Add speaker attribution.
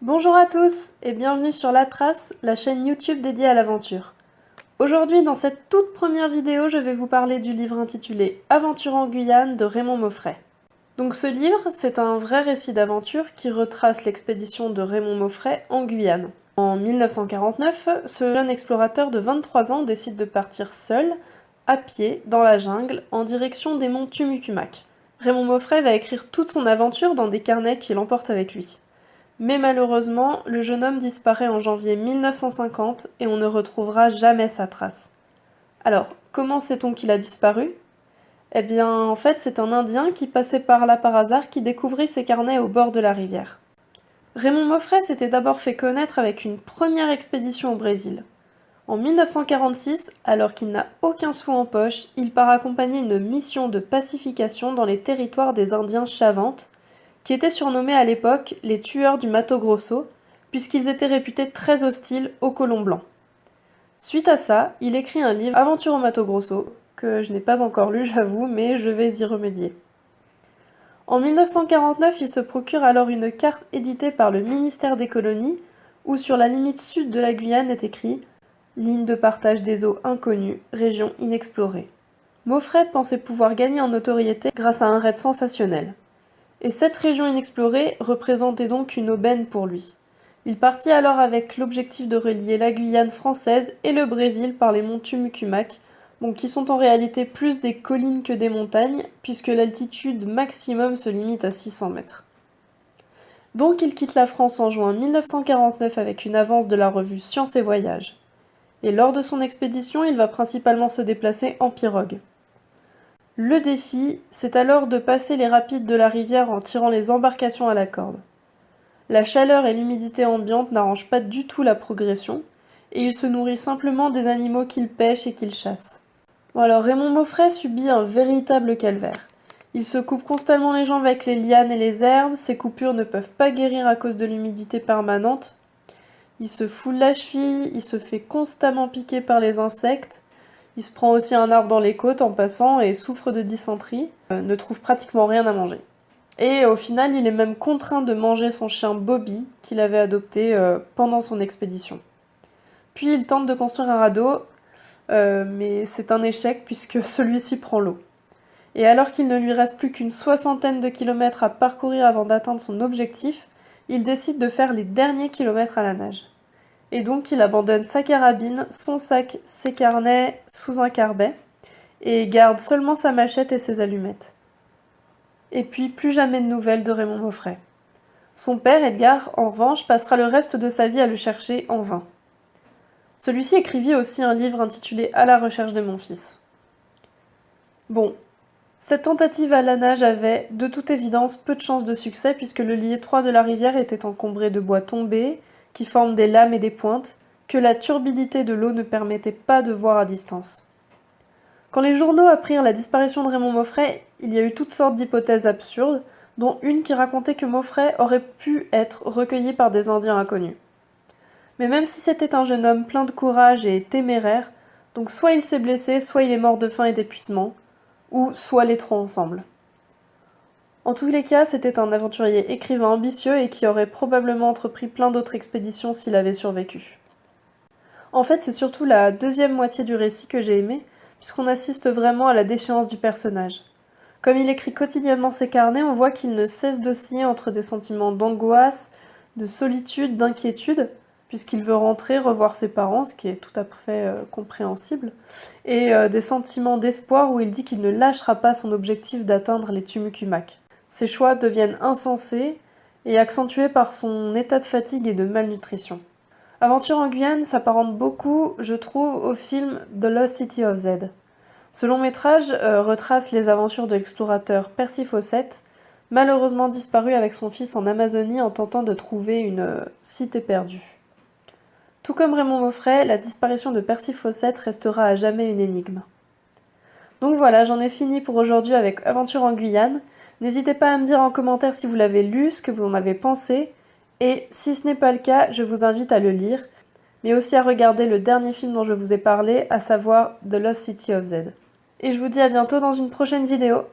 Speaker 1: Bonjour à tous et bienvenue sur La Trace, la chaîne YouTube dédiée à l'aventure. Aujourd'hui, dans cette toute première vidéo, je vais vous parler du livre intitulé Aventure en Guyane de Raymond Mauffret. Donc ce livre, c'est un vrai récit d'aventure qui retrace l'expédition de Raymond Mauffret en Guyane. En 1949, ce jeune explorateur de 23 ans décide de partir seul, à pied, dans la jungle, en direction des monts Tumucumac. Raymond Mauffret va écrire toute son aventure dans des carnets qu'il emporte avec lui. Mais malheureusement, le jeune homme disparaît en janvier 1950 et on ne retrouvera jamais sa trace. Alors, comment sait-on qu'il a disparu? Eh bien, en fait, c'est un Indien qui passait par là par hasard qui découvrit ses carnets au bord de la rivière. Raymond Mauffret s'était d'abord fait connaître avec une première expédition au Brésil. En 1946, alors qu'il n'a aucun sou en poche, il part accompagner une mission de pacification dans les territoires des Indiens Chavantes, qui étaient surnommés à l'époque les tueurs du Mato Grosso, puisqu'ils étaient réputés très hostiles aux colons blancs. Suite à ça, il écrit un livre, Aventure au Mato Grosso, que je n'ai pas encore lu, j'avoue, mais je vais y remédier. En 1949, il se procure alors une carte éditée par le ministère des Colonies, où sur la limite sud de la Guyane est écrit « Ligne de partage des eaux inconnues, région inexplorée ». Mauffret pensait pouvoir gagner en notoriété grâce à un raid sensationnel. Et cette région inexplorée représentait donc une aubaine pour lui. Il partit alors avec l'objectif de relier la Guyane française et le Brésil par les monts Tumucumac, qui sont en réalité plus des collines que des montagnes, puisque l'altitude maximum se limite à 600 mètres. Donc il quitte la France en juin 1949 avec une avance de la revue Sciences et Voyages. Et lors de son expédition, il va principalement se déplacer en pirogue. Le défi, c'est alors de passer les rapides de la rivière en tirant les embarcations à la corde. La chaleur et l'humidité ambiante n'arrangent pas du tout la progression, et il se nourrit simplement des animaux qu'il pêche et qu'il chasse. Alors Raymond Mauffret subit un véritable calvaire. Il se coupe constamment les jambes avec les lianes et les herbes, ses coupures ne peuvent pas guérir à cause de l'humidité permanente. Il se foule la cheville, il se fait constamment piquer par les insectes. Il se prend aussi un arbre dans les côtes en passant et souffre de dysenterie, ne trouve pratiquement rien à manger. Et au final, il est même contraint de manger son chien Bobby, qu'il avait adopté pendant son expédition. Puis il tente de construire un radeau, mais c'est un échec puisque celui-ci prend l'eau. Et alors qu'il ne lui reste plus qu'une 60aine de kilomètres à parcourir avant d'atteindre son objectif, il décide de faire les derniers kilomètres à la nage. Et donc il abandonne sa carabine, son sac, ses carnets sous un carbet, et garde seulement sa machette et ses allumettes. Et puis plus jamais de nouvelles de Raymond Mauffret. Son père, Edgar, en revanche, passera le reste de sa vie à le chercher en vain. Celui-ci écrivit aussi un livre intitulé « À la recherche de mon fils ». Bon, cette tentative à la nage avait, de toute évidence, peu de chances de succès puisque le lit étroit de la rivière était encombré de bois tombés, qui forment des lames et des pointes, que la turbidité de l'eau ne permettait pas de voir à distance. Quand les journaux apprirent la disparition de Raymond Mauffret, il y a eu toutes sortes d'hypothèses absurdes, dont une qui racontait que Mauffret aurait pu être recueilli par des Indiens inconnus. Mais même si c'était un jeune homme plein de courage et téméraire, donc soit il s'est blessé, soit il est mort de faim et d'épuisement, ou soit les trois ensemble. En tous les cas, c'était un aventurier écrivain ambitieux et qui aurait probablement entrepris plein d'autres expéditions s'il avait survécu. En fait, c'est surtout la deuxième moitié du récit que j'ai aimé, puisqu'on assiste vraiment à la déchéance du personnage. Comme il écrit quotidiennement ses carnets, on voit qu'il ne cesse d'osciller entre des sentiments d'angoisse, de solitude, d'inquiétude, puisqu'il veut rentrer, revoir ses parents, ce qui est tout à fait compréhensible, et des sentiments d'espoir où il dit qu'il ne lâchera pas son objectif d'atteindre les Tumucumac. Ses choix deviennent insensés et accentués par son état de fatigue et de malnutrition. Aventure en Guyane s'apparente beaucoup, je trouve, au film The Lost City of Z. Ce long métrage retrace les aventures de l'explorateur Percy Fawcett, malheureusement disparu avec son fils en Amazonie en tentant de trouver une cité perdue. Tout comme Raymond Mauffret, la disparition de Percy Fawcett restera à jamais une énigme. Donc voilà, j'en ai fini pour aujourd'hui avec Aventure en Guyane. N'hésitez pas à me dire en commentaire si vous l'avez lu, ce que vous en avez pensé, et si ce n'est pas le cas, je vous invite à le lire, mais aussi à regarder le dernier film dont je vous ai parlé, à savoir The Lost City of Z. Et je vous dis à bientôt dans une prochaine vidéo.